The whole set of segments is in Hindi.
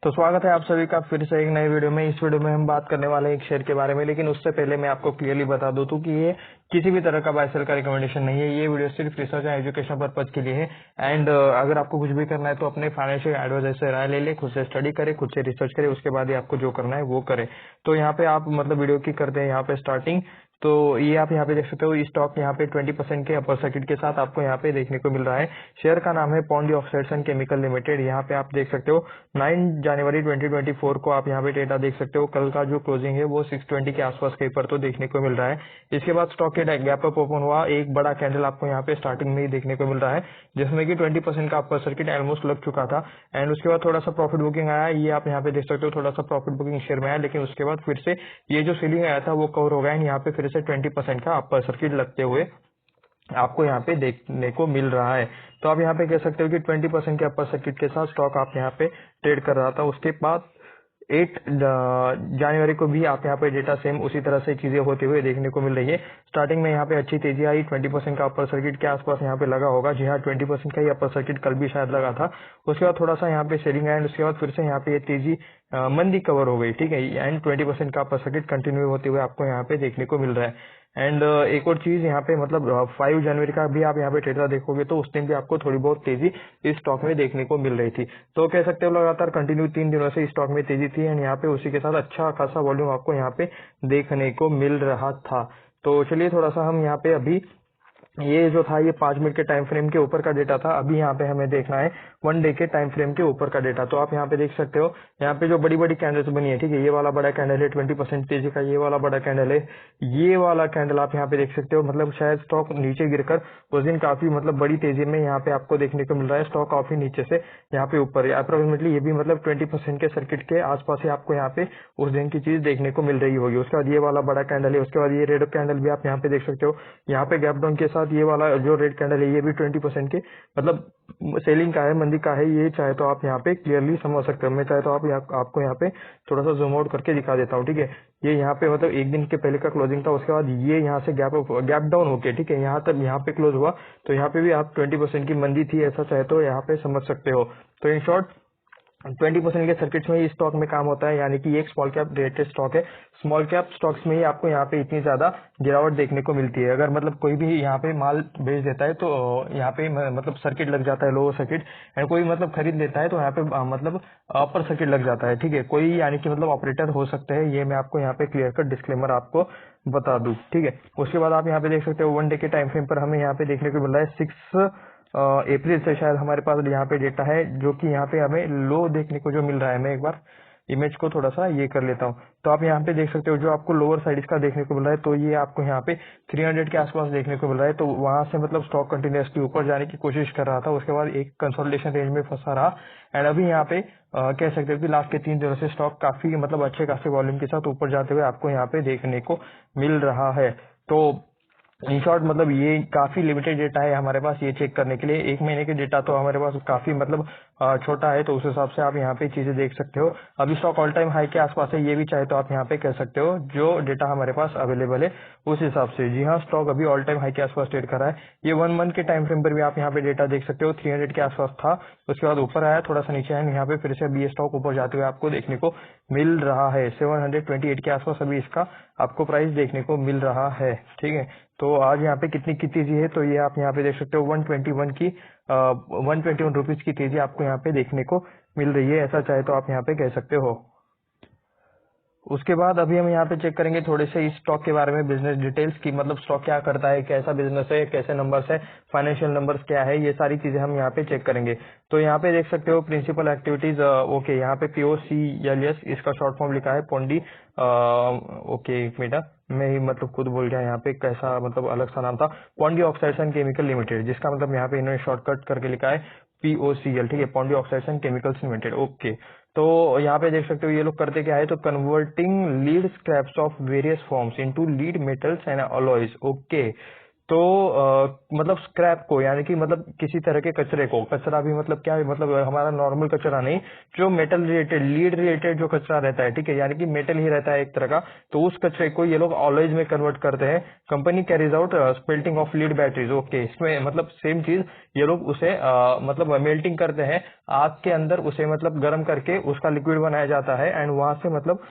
तो स्वागत है आप सभी का फिर से एक नई वीडियो में। इस वीडियो में हम बात करने वाले हैं एक शेयर के बारे में, लेकिन उससे पहले मैं आपको क्लियरली बता दूं तो कि ये किसी भी तरह का बाय सेल का रिकमेंडेशन नहीं है। ये वीडियो सिर्फ रिसर्च एंड एजुकेशन पर्पज के लिए है। एंड अगर आपको कुछ भी करना है तो अपने फाइनेंशियल एडवाइजर से राय ले ले, खुद से स्टडी करे, खुद से रिसर्च करे, उसके बाद ही आपको जो करना है वो करे। तो यहाँ पे आप मतलब वीडियो की करते हैं यहाँ पे स्टार्टिंग। तो ये आप यहाँ पे देख सकते हो, स्टॉक यहाँ पे 20% के अपर सर्किट के साथ आपको यहाँ पे देखने को मिल रहा है। शेयर का नाम है Pondy oxides and chemical limited. यहाँ पे आप देख सकते हो 9 जनवरी 2024 को आप यहाँ पे डेटा देख सकते हो। कल का जो क्लोजिंग है वो 620 के आसपास कहीं पर तो देखने को मिल रहा है। इसके बाद स्टॉक के गैप अप ओपन हुआ, एक बड़ा कैंडल आपको यहाँ पे स्टार्टिंग में ही देखने को मिल रहा है, जिसमें कि 20% का अपर सर्किट ऑलमोस्ट लग चुका था। एंड उसके बाद थोड़ा सा प्रॉफिट बुकिंग आया, ये आप यहाँ पे देख सकते हो, थोड़ा सा प्रॉफिट बुकिंग शेयर में आया, लेकिन उसके बाद फिर से ये जो सीलिंग आया था वो कवर हो गया। यहाँ पे फिर से 20% का अपर सर्किट लगते हुए आपको यहाँ पे देखने को मिल रहा है। तो आप यहाँ पे कह सकते हो कि 20% के अपर सर्किट के साथ स्टॉक आप यहाँ पे ट्रेड कर रहा था। उसके बाद 8 जनवरी को भी आप यहाँ पे डेटा सेम उसी तरह से चीजें होते हुए देखने को मिल रही है। स्टार्टिंग में यहाँ पे अच्छी तेजी आई, 20% का अपर सर्किट के आसपास यहाँ पे लगा होगा। जी हाँ, 20% का ही अपर सर्किट कल भी शायद लगा था। उसके बाद थोड़ा सा यहाँ पे सेलिंग आया, उसके बाद फिर से यहाँ पे ये तेजी मंदी कवर हो गई, ठीक है। एंड 20% का अपर सर्किट कंटिन्यू होते हुए आपको यहाँ पे देखने को मिल रहा है। एंड एक और चीज यहाँ पे मतलब 5 जनवरी का भी आप यहाँ पे डेटा देखोगे तो उस दिन भी आपको थोड़ी बहुत तेजी इस स्टॉक में देखने को मिल रही थी। तो कह सकते हो लगातार कंटिन्यू 3 दिनों से इस स्टॉक में तेजी थी। एंड यहाँ पे उसी के साथ अच्छा खासा वॉल्यूम आपको यहाँ पे देखने को मिल रहा था। तो चलिए थोड़ा सा हम यहाँ पे अभी ये जो था ये 5 मिनट के टाइम फ्रेम के ऊपर का डेटा था। अभी यहाँ पे हमें देखना है 1 डे के टाइम फ्रेम के ऊपर का डेटा। तो आप यहाँ पे देख सकते हो, यहाँ पे जो बड़ी बड़ी कैंडल्स बनी है, ठीक है, ये वाला बड़ा कैंडल है 20% तेजी का, ये वाला बड़ा कैंडल है, ये वाला कैंडल आप यहाँ पे देख सकते हो। मतलब शायद स्टॉक नीचे गिरकर उस दिन काफी मतलब बड़ी तेजी में यहाँ पे आपको देखने को मिल रहा है। स्टॉक काफी नीचे से यहाँ पे ऊपर है अप्रोक्सीमेटली, ये भी मतलब 20% के सर्किट के आसपास ही आपको यहाँ पे उस दिन की चीज देखने को मिल रही होगी। उसके बाद ये वाला बड़ा कैंडल है, उसके बाद ये रेड कैंडल भी आप यहाँ पे देख सकते हो। यहाँ पे गैप डाउन के साथ ये वाला जो रेड कैंडल है ये भी 20% के मतलब सेलिंग का है, मंदी का है। ये चाहे तो आप यहाँ पे क्लियरली समझ सकते हो। मैं चाहे तो आपको यहाँ पे थोड़ा सा जूम आउट करके दिखा देता हूँ, ठीक है। ये यहाँ पे मतलब एक दिन के पहले का क्लोजिंग था, उसके बाद ये यहाँ से गैप डाउन होके, ठीक है, यहाँ तक यहाँ पे क्लोज हुआ। तो यहाँ पे भी आप 20% की मंदी थी, ऐसा चाहे तो यहाँ पे समझ सकते हो। तो इन शॉर्ट 20% के सर्किट्स में ही स्टॉक में काम होता है, यानी कि ये एक स्मॉल कैप रिलेटेड स्टॉक है। स्मॉल कैप स्टॉक्स में ही आपको यहाँ पे इतनी ज्यादा गिरावट देखने को मिलती है। अगर मतलब कोई भी यहाँ पे माल बेच देता है तो यहाँ पे मतलब सर्किट लग जाता है, लोअर सर्किट। एंड कोई मतलब खरीद लेता है तो यहाँ पे मतलब अपर सर्किट लग जाता है, ठीक है। कोई यानी कि मतलब ऑपरेटर हो सकते हैं, ये मैं आपको यहाँ पे क्लियर कट डिस्क्लेमर आपको बता दूं, ठीक है। उसके बाद आप यहाँ पे देख सकते हो 1 डे के टाइम फ्रेम पर हमें यहाँ पे देखने को मिल रहा है 6 अप्रैल से शायद हमारे पास यहाँ पे डेटा है, जो कि यहाँ पे हमें लो देखने को जो मिल रहा है। मैं एक बार इमेज को थोड़ा सा ये कर लेता हूँ। तो आप यहाँ पे देख सकते हो जो आपको लोअर साइड इसका देखने को मिल रहा है, तो ये आपको यहाँ पे 300 के आसपास देखने को मिल रहा है। तो वहां से मतलब स्टॉक कंटिन्यूसली ऊपर जाने की कोशिश कर रहा था, उसके बाद एक कंसोलिडेशन रेंज में फंसा रहा। एंड अभी यहाँ पे कह सकते हो कि लास्ट के 3 दिनों से स्टॉक काफी मतलब अच्छे खासे वॉल्यूम के साथ ऊपर जाते हुए आपको यहाँ पे देखने को मिल रहा है। तो इन शॉर्ट मतलब ये काफी लिमिटेड डेटा है हमारे पास ये चेक करने के लिए। 1 महीने के डेटा तो हमारे पास काफी मतलब छोटा है, तो उस हिसाब से आप यहाँ पे चीजें देख सकते हो। अभी स्टॉक ऑल टाइम हाई के आसपास है, ये भी चाहे तो आप यहाँ पे कह सकते हो जो डेटा हमारे पास अवेलेबल है उस हिसाब से। जी हाँ, स्टॉक अभी ऑल टाइम हाई के आसपास ट्रेड कर रहा है। ये 1 मंथ के टाइम फ्रेम पर भी आप यहाँ पे डेटा देख सकते हो, 300 के आसपास था, उसके बाद ऊपर आया, थोड़ा सा नीचे आया, यहाँ पे फिर से अभी ये स्टॉक ऊपर जाते हुए आपको देखने को मिल रहा है। 728 के आसपास अभी इसका आपको प्राइस देखने को मिल रहा है, ठीक है। तो आज यहाँ पे कितनी की तेजी है, तो ये आप यहाँ पे देख सकते हो 121 की 121 रुपीज की तेजी आपको यहाँ पे देखने को मिल रही है, ऐसा चाहे तो आप यहाँ पे कह सकते हो। उसके बाद अभी हम यहाँ पे चेक करेंगे थोड़े से इस स्टॉक के बारे में, बिजनेस डिटेल्स की, मतलब स्टॉक क्या करता है, कैसा बिजनेस है, कैसे नंबर्स है, फाइनेंशियल नंबर्स क्या है, ये सारी चीजें हम यहाँ पे चेक करेंगे। तो यहाँ पे देख सकते हो प्रिंसिपल एक्टिविटीज, ओके, यहाँ पे POCLS इसका शॉर्ट फॉर्म लिखा है, पोंडी, ओके एक मिनट, मैं ही मतलब खुद बोल गया यहाँ पे, कैसा मतलब अलग सा नाम था, पोंडी ऑक्साइड्स एंड केमिकल लिमिटेड, जिसका मतलब यहाँ पे इन्होंने शॉर्टकट करके लिखा है POCL, ठीक है, Pondy oxides and chemicals limited, okay. तो यहाँ पे देख सकते हो ये लोग करते क्या है, तो converting lead scraps of various forms into lead metals and alloys, okay. तो मतलब स्क्रैप को, यानी कि मतलब किसी तरह के कचरे को, कचरा भी मतलब क्या है, मतलब हमारा नॉर्मल कचरा नहीं, जो मेटल रिलेटेड, लीड रिलेटेड जो कचरा रहता है, ठीक है, यानी कि मेटल ही रहता है एक तरह का, तो उस कचरे को ये लोग ऑलॉयज में कन्वर्ट करते हैं। Company carries out smelting of lead batteries. Okay, इसमें मतलब सेम चीज, ये लोग उसे मतलब मेल्टिंग करते हैं आग के अंदर, उसे मतलब गर्म करके उसका लिक्विड बनाया जाता है, एंड वहां से मतलब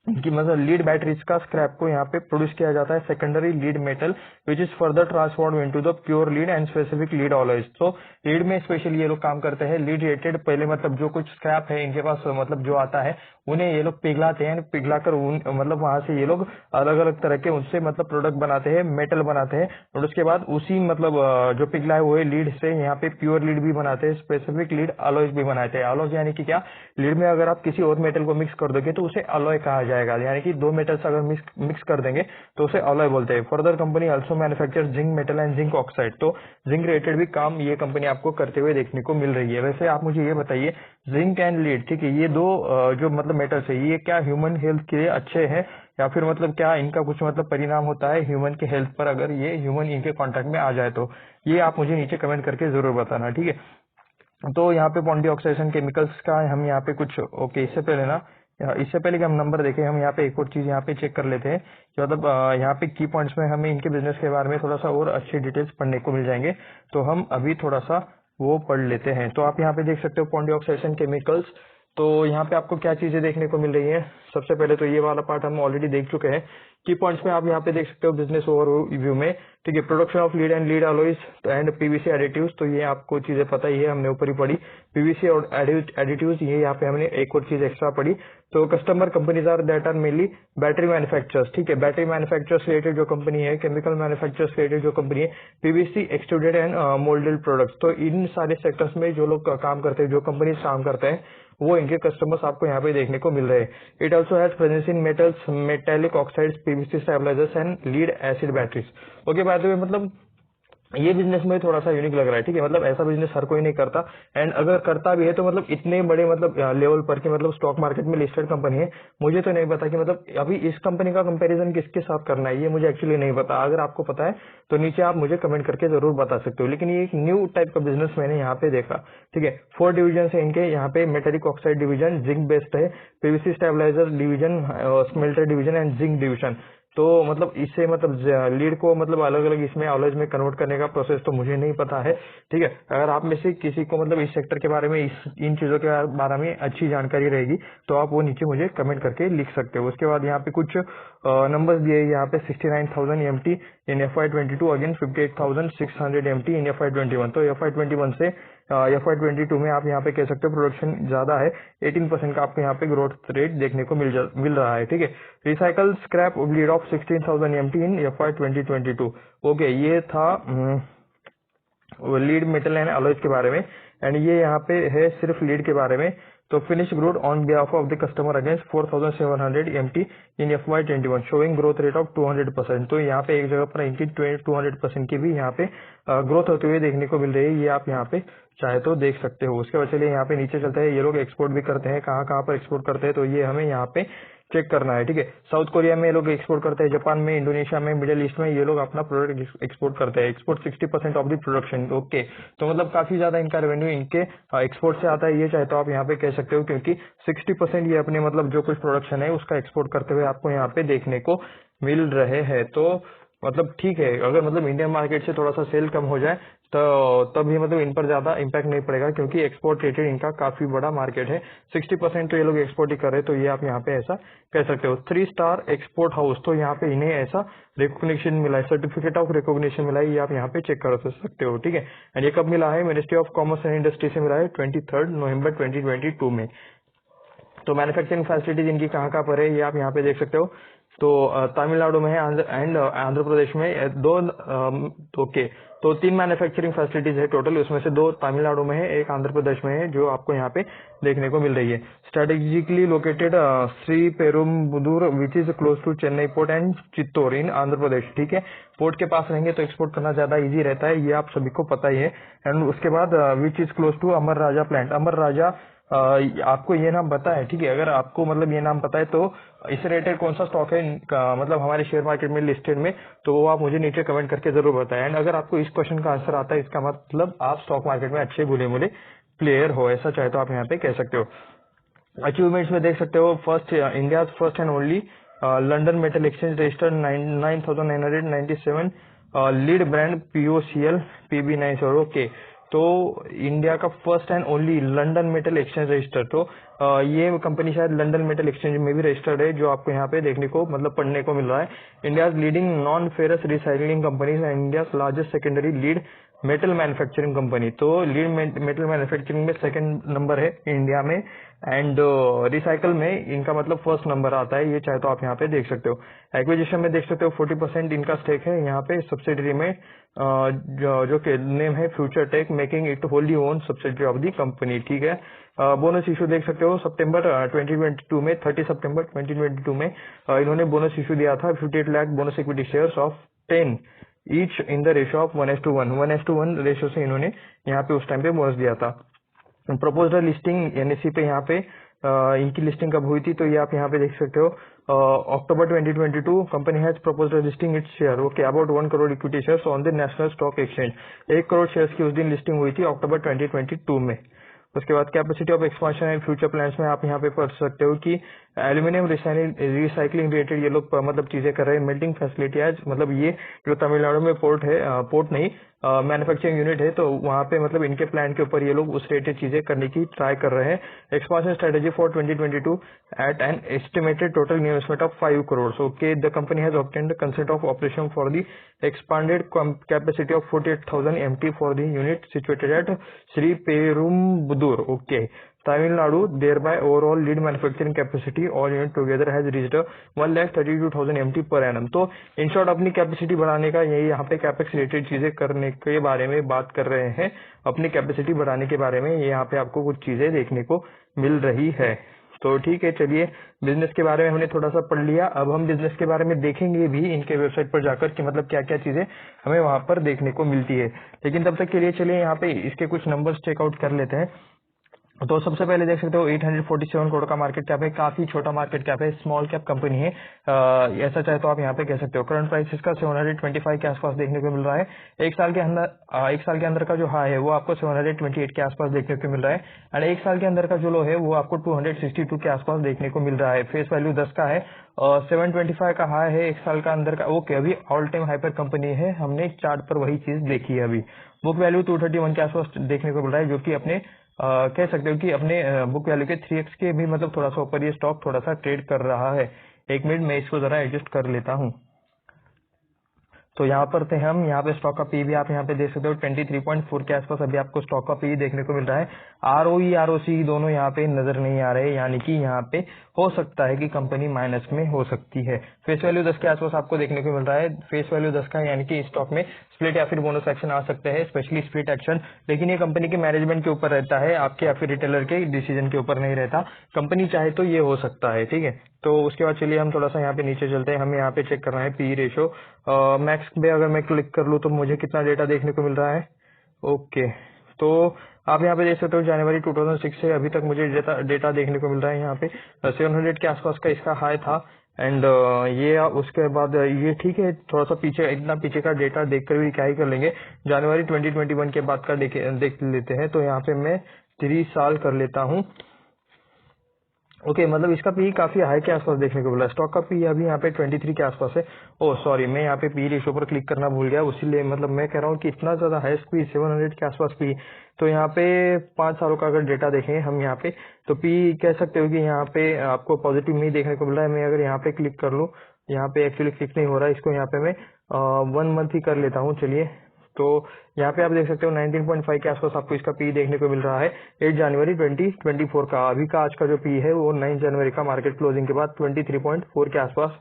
कि मतलब लीड बैटरीज का स्क्रैप को यहाँ पे प्रोड्यूस किया जाता है, secondary lead metal which is further transform into the pure lead and specific lead alloys. तो लीड में स्पेशली ये लोग काम करते हैं लीड रिलेटेड, पहले मतलब जो कुछ स्क्रैप है इनके पास मतलब जो आता है उन्हें ये लोग पिघलाते हैं, पिघलाकर मतलब वहां से ये लोग अलग अलग तरह के उनसे मतलब प्रोडक्ट बनाते हैं, मेटल बनाते हैं, और उसके बाद उसी मतलब जो पिघला हुए लीड से यहाँ पे प्योर लीड भी बनाते हैं, स्पेसिफिक लीड अलॉयज भी बनाते हैं। अलॉय यानी कि क्या, लीड में अगर आप किसी और मेटल को मिक्स कर दोगे तो उसे अलॉय कहा जाएगा, यानी कि दो मेटल्स अगर मिक्स कर देंगे तो उसे अलॉय बोलते हैं। Further company also manufacture zinc metal and zinc oxide. तो जिंक रिलेटेड भी काम ये कंपनी आपको करते हुए देखने को मिल रही है। वैसे आप मुझे ये बताइए, जिंक एंड लीड, ठीक है, ये दो जो मतलब मेटल्स है, ये क्या ह्यूमन हेल्थ के लिए अच्छे हैं, या फिर मतलब क्या इनका कुछ मतलब परिणाम होता है ह्यूमन के हेल्थ पर अगर ये ह्यूमन इनके कांटेक्ट में आ जाए? तो ये आप मुझे नीचे कमेंट करके जरूर बताना, ठीक है। तो यहाँ पे बॉन्डी ऑक्सीडेशन केमिकल्स का हम यहाँ पे कुछ, ओके, इससे पहले ना, इससे पहले कि हम नंबर देखें, हम यहाँ पे एक और चीज यहाँ पे चेक कर लेते हैं कि मतलब यहाँ पे की पॉइंट्स में हमें इनके बिजनेस के बारे में थोड़ा सा और अच्छी डिटेल्स पढ़ने को मिल जाएंगे, तो हम अभी थोड़ा सा वो पढ़ लेते हैं। तो आप यहाँ पे देख सकते हो बॉन्डी ऑक्सीडेशन केमिकल्स। तो यहाँ पे आपको क्या चीजें देखने को मिल रही है? सबसे पहले तो ये वाला पार्ट हम ऑलरेडी देख चुके हैं। की पॉइंट्स में आप यहाँ पे देख सकते हो बिजनेस ओवरव्यू में, ठीक है, production of lead and lead alloys and PVC additives, तो ये आपको चीजें पता ही है, हमने ऊपर ही पढ़ी। पीवीसी और एडिटिव्स, ये यहाँ पे हमने एक और चीज एक्स्ट्रा पढ़ी। तो customer companies are that are mainly battery manufacturers, ठीक है, बैटरी मैन्युफैक्चरर्स रिलेटेड जो कंपनी है, केमिकल मैन्युफैक्चरर्स रिलेटेड जो कंपनी है, PVC extruded and moulded products. तो इन सारे सेक्टर्स में जो लोग काम करते हैं, जो कंपनीज काम करते हैं, वो इनके कस्टमर्स आपको यहाँ पे देखने को मिल रहे हैं। It also has presence in metals, metallic oxides, PVC stabilisers and lead acid batteries. Okay, by the way मतलब ये बिजनेस में थोड़ा सा यूनिक लग रहा है, ठीक है, मतलब ऐसा बिजनेस हर कोई नहीं करता, एंड अगर करता भी है तो मतलब इतने बड़े मतलब लेवल पर कि मतलब स्टॉक मार्केट में लिस्टेड कंपनी है, मुझे तो नहीं पता कि मतलब अभी इस कंपनी का कंपैरिजन किसके साथ करना है, ये मुझे एक्चुअली नहीं पता। अगर आपको पता है तो नीचे आप मुझे कमेंट करके जरूर बता सकते हो, लेकिन ये एक न्यू टाइप का बिजनेस मैंने यहाँ पे देखा, ठीक है। 4 डिवीजन है इनके, यहाँ पे metallic oxide division, zinc based है, PVC stabiliser division, smelter division and zinc division. तो मतलब इससे मतलब लीड को मतलब अलग अलग इसमें अलॉयज में कन्वर्ट करने का प्रोसेस तो मुझे नहीं पता है, ठीक है। अगर आप में से किसी को मतलब इस सेक्टर के बारे में, इन चीजों के बारे में अच्छी जानकारी रहेगी तो आप वो नीचे मुझे कमेंट करके लिख सकते हो। उसके बाद यहाँ पे कुछ नंबर्स दिए हैं, यहाँ पे 69,000 MT in FY22 again 58,600 MT in FY21। तो FY21 से FY22 में आप यहाँ पे कह सकते हो प्रोडक्शन ज्यादा है, 18% का आपको यहाँ पे ग्रोथ रेट देखने को मिल रहा है, ठीक है। Recycle scrap lead of 16,000 MT in FY2022। Okay, ये था लीड मेटल एंड अलॉयज के बारे में, एंड ये यहाँ पे है सिर्फ लीड के बारे में। तो finish growth on behalf of the customer against 4,700 MT in FY21 showing growth rate of 200%। तो यहाँ पे एक जगह पर इनकी 200% की भी यहाँ पे ग्रोथ होते हुए देखने को मिल रही है, ये आप यहाँ पे चाहे तो देख सकते हो। उसके बाद चलिए यहाँ पे नीचे चलते हैं, ये लोग एक्सपोर्ट भी करते हैं, कहाँ कहाँ पर एक्सपोर्ट करते हैं तो ये हमें यहाँ पे चेक करना है, ठीक है। साउथ कोरिया में ये लोग एक्सपोर्ट करते हैं, जापान में, इंडोनेशिया में, मिडिल ईस्ट में ये लोग अपना प्रोडक्ट एक्सपोर्ट करते हैं। Export 60% of the production. Okay, तो मतलब काफी ज्यादा इनका रेवेन्यू इनके एक्सपोर्ट से आता है, ये चाहे तो आप यहाँ पे कह सकते हो, क्योंकि 60% ये अपने मतलब जो कुछ प्रोडक्शन है उसका एक्सपोर्ट करते हुए आपको यहाँ पे देखने को मिल रहे हैं। तो मतलब ठीक है, अगर मतलब इंडियन मार्केट से थोड़ा सा सेल कम हो जाए तो तभी मतलब इन पर ज्यादा इम्पैक्ट नहीं पड़ेगा, क्योंकि एक्सपोर्ट रेटेड इनका काफी बड़ा मार्केट है। 60% तो ये लोग एक्सपोर्ट ही कर रहे हैं, तो ये आप यहाँ पे ऐसा कह सकते हो। 3 स्टार एक्सपोर्ट हाउस, तो यहाँ पे इन्हें ऐसा रिकॉग्निशन मिला है, सर्टिफिकेट ऑफ रिकॉग्निशन मिला है, ये आप यहाँ पे चेक कर सकते हो, ठीक है। एंड ये कब मिला है? Ministry of commerce and industry से मिला है 23 नवंबर 2022 में। तो मैन्युफैक्चरिंग फैसिलिटीज इनकी कहाँ कहाँ पर है ये आप यहाँ पे देख सकते हो। तो तमिलनाडु में है एंड आंध्र प्रदेश में दो, ओके, तो 3 मैन्युफैक्चरिंग फैसिलिटीज है टोटल, उसमें से 2 तमिलनाडु में है, एक आंध्र प्रदेश में है, जो आपको यहाँ पे देखने को मिल रही है। Strategically located Sri Perumbudur which is close to Chennai port and Chittoor in Andhra Pradesh, ठीक है। पोर्ट के पास रहेंगे तो एक्सपोर्ट करना ज्यादा इजी रहता है, ये आप सभी को पता ही है। एंड उसके बाद which is close to Amar Raja plant, Amar Raja आपको ये नाम पता है, ठीक है, अगर आपको मतलब ये नाम पता है तो इस रिलेटेड कौन सा स्टॉक है मतलब हमारे शेयर मार्केट में लिस्टेड में, तो वो आप मुझे नीचे कमेंट करके जरूर बताएं। एंड अगर आपको इस क्वेश्चन का आंसर आता है, इसका मतलब आप स्टॉक मार्केट में अच्छे बुले मुले प्लेयर हो, ऐसा चाहे तो आप यहाँ पे कह सकते हो। अचीवमेंट्स में देख सकते हो, first India first and only London metal exchange registered 9,997 lead brand POCL PB9 और ओके। तो इंडिया का first and only London metal exchange register, तो ये कंपनी शायद लंदन मेटल एक्सचेंज में भी रजिस्टर्ड है, जो आपको यहाँ पे देखने को मतलब पढ़ने को मिल रहा है। India leading non ferrous recycling companies and India largest secondary lead metal manufacturing company, तो लीड मेटल मैन्युफैक्चरिंग में सेकंड नंबर है इंडिया में, एंड रिसाइकल में इनका मतलब फर्स्ट नंबर आता है, ये चाहे तो आप यहाँ पे देख सकते हो। एक्विजिशन में देख सकते हो 40% इनका स्टेक है यहाँ पे सब्सिडरी में, जो कि नेम है future tech, making it wholly own subsidiary of the company, ठीक है। बोनस इशू देख सकते हो सितंबर 2022 में, 30 सितंबर 2022 में इन्होंने बोनस इशू दिया था 58 lakh bonus equity shares of 10 each in the ratio of 1:1 ratio से इन्होंने यहाँ पे उस टाइम पे बोनस दिया था। प्रपोजल लिस्टिंग एनएससी पे यहाँ पे इनकी लिस्टिंग कब हुई थी, तो ये आप यहाँ पे देख सकते हो अक्टूबर 2022 company has proposal listing its share okay about 1 crore equity shares on the national stock exchange. 1 crore shares की उस दिन लिस्टिंग हुई थी अक्टूबर 2022 में। उसके बाद capacity of expansion and future plans में आप यहाँ पे पढ़ सकते हो कि एल्यूमिनियम रिसाइकलिंग रिलेटेड ये लोग मतलब चीजें कर रहे हैं। मेल्टिंग फैसिलिटी आज मतलब ये जो तमिलनाडु में पोर्ट है, पोर्ट नहीं मैन्युफैक्चरिंग यूनिट है, तो वहाँ पे मतलब इनके प्लान के ऊपर ये लोग उस रिलेटेड चीजें करने की ट्राई कर रहे हैं। Expansion strategy for 2022 at an estimated total investment of 5 crore okay. The company has obtained consent of operation for the expanded capacity of 48,000 MT for the unit situated at Sri Perumbudur, okay, Tamil Nadu. Thereby, overall lead manufacturing capacity all unit together has reached 1,32,000 MT per annum. तो इन शॉर्ट अपनी कैपेसिटी बढ़ाने का यही यहाँ पे कैपेक्स रिलेटेड चीजें करने के बारे में बात कर रहे हैं, अपनी कैपेसिटी बढ़ाने के बारे में ये यहाँ पे आपको कुछ चीजें देखने को मिल रही है। तो ठीक है, चलिए बिजनेस के बारे में हमने थोड़ा सा पढ़ लिया, अब हम बिजनेस के बारे में देखेंगे भी इनके वेबसाइट पर जाकर कि मतलब क्या क्या चीजें हमें वहां पर देखने को मिलती है। लेकिन तब तक के लिए चलिए यहाँ पे इसके कुछ नंबर्स चेकआउट कर लेते हैं। तो सबसे पहले देख सकते हो 847 करोड़ का मार्केट कैप है, काफी छोटा मार्केट कैप है, स्मॉल कैप कंपनी है, ऐसा चाहे तो आप यहाँ पे कह सकते हो। करंट प्राइस इसका 725 के आसपास देखने को मिल रहा है। एक साल के अंदर का जो हाई है वो आपको 728 के आसपास देखने को मिल रहा है, एंड एक साल के अंदर का जो लो है वो आपको 262 के आसपास देखने को मिल रहा है। फेस वैल्यू 10 का है, 725 का हाई है एक साल का अंदर का, ओके। अभी ऑल टाइम हाई पर कंपनी है, हमने चार्ट पर वही चीज देखी है। अभी बुक वैल्यू 231 के आसपास देखने को मिल रहा है, जो कि अपने कह सकते हो कि अपने बुक वैल्यू के 3x के भी मतलब थोड़ा सा ऊपर ये स्टॉक थोड़ा सा ट्रेड कर रहा है। एक मिनट मैं इसको जरा एडजस्ट कर लेता हूँ। तो यहाँ पर थे हम, यहाँ पे स्टॉक का पी भी आप यहाँ पे देख सकते हो 23.4 के आसपास अभी आपको स्टॉक का पी देखने को मिल रहा है। ROE ROC दोनों यहाँ पे नजर नहीं आ रहे, यानी कि यहाँ पे हो सकता है कि कंपनी माइनस में हो सकती है। फेस वैल्यू 10 के आसपास आपको देखने को मिल रहा है, फेस वैल्यू 10 का, यानी कि स्टॉक में स्प्लिट या फिर बोनस एक्शन आ सकते हैं, स्पेशली स्प्लिट एक्शन, लेकिन ये कंपनी के मैनेजमेंट के ऊपर रहता है, आपके या फिर रिटेलर के डिसीजन के ऊपर नहीं रहता। कंपनी चाहे तो ये हो सकता है, ठीक है। तो उसके बाद चलिए हम थोड़ा सा यहाँ पे नीचे चलते हैं, हमें यहाँ पे चेक करना है पी रेशो। मैक्स पे अगर मैं क्लिक कर लूँ तो मुझे कितना डेटा देखने को मिल रहा है, ओके। तो आप यहाँ पे देख सकते हो जनवरी 2006 से अभी तक मुझे डेटा देखने को मिल रहा है। यहाँ पे 700 के आसपास का इसका हाई था, एंड ये उसके बाद ये ठीक है, थोड़ा सा पीछे, इतना पीछे का डेटा देखकर भी क्या ही कर लेंगे। जनवरी 2021 के बाद का देख लेते हैं, तो यहाँ पे मैं 3 साल कर लेता हूँ, ओके। मतलब इसका पी काफी हाई के आसपास देखने को मिला। स्टॉक का पी अभी यहाँ पे 23 के आसपास है। ओह सॉरी, मैं यहाँ पे पी रेशो पर क्लिक करना भूल गया, उसीलिए मतलब मैं कह रहा हूँ कि इतना ज्यादा हाईएस्ट पी 700 के आसपास पी। तो यहाँ पे 5 सालों का अगर डेटा देखें हम यहाँ पे, तो पी कह सकते हो कि यहाँ पे आपको पॉजिटिव नहीं देखने को मिल रहा है। मैं अगर यहाँ पे क्लिक कर लूँ, यहाँ पे एक्चुअली क्लिक नहीं हो रहा है, इसको यहाँ पे मैं 1 मंथ ही कर लेता हूँ, चलिए। तो यहाँ पे आप देख सकते हो 19.5 के आसपास आपको इसका पी देखने को मिल रहा है 8 जनवरी 2024 का। अभी का आज का जो पी है वो 9 जनवरी का मार्केट क्लोजिंग के बाद 23.4 के आसपास